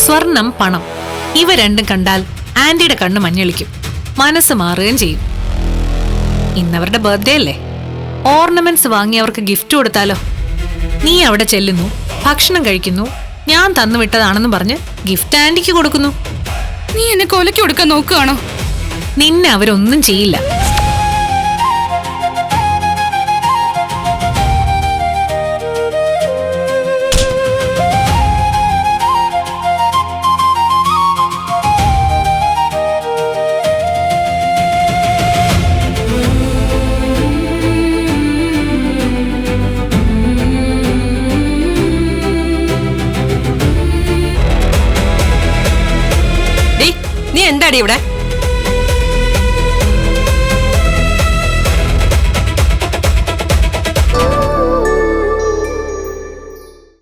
സ്വർണം, പണം ഇവ രണ്ടും കണ്ടാൽ ആന്റിയുടെ കണ്ണ് മഞ്ഞളിക്കും, മനസ്സ് മാറുകയും ചെയ്യും. ഇന്നവരുടെ ബർത്ത്ഡേ അല്ലേ, ഓർണമെന്റ്സ് വാങ്ങി അവർക്ക് ഗിഫ്റ്റ് കൊടുത്താലോ? നീ അവിടെ ചെല്ലുന്നു, ഭക്ഷണം കഴിക്കുന്നു, ഞാൻ തന്നുവിട്ടതാണെന്ന് പറഞ്ഞ് ഗിഫ്റ്റ് ആന്റിക്ക് കൊടുക്കുന്നു. നീ എന്നെ കൊലയ്ക്ക് കൊടുക്കാൻ നോക്കുകയാണോ? നിന്നെ അവരൊന്നും ചെയ്യില്ല. നീ എന്താടി ഇവിടെ?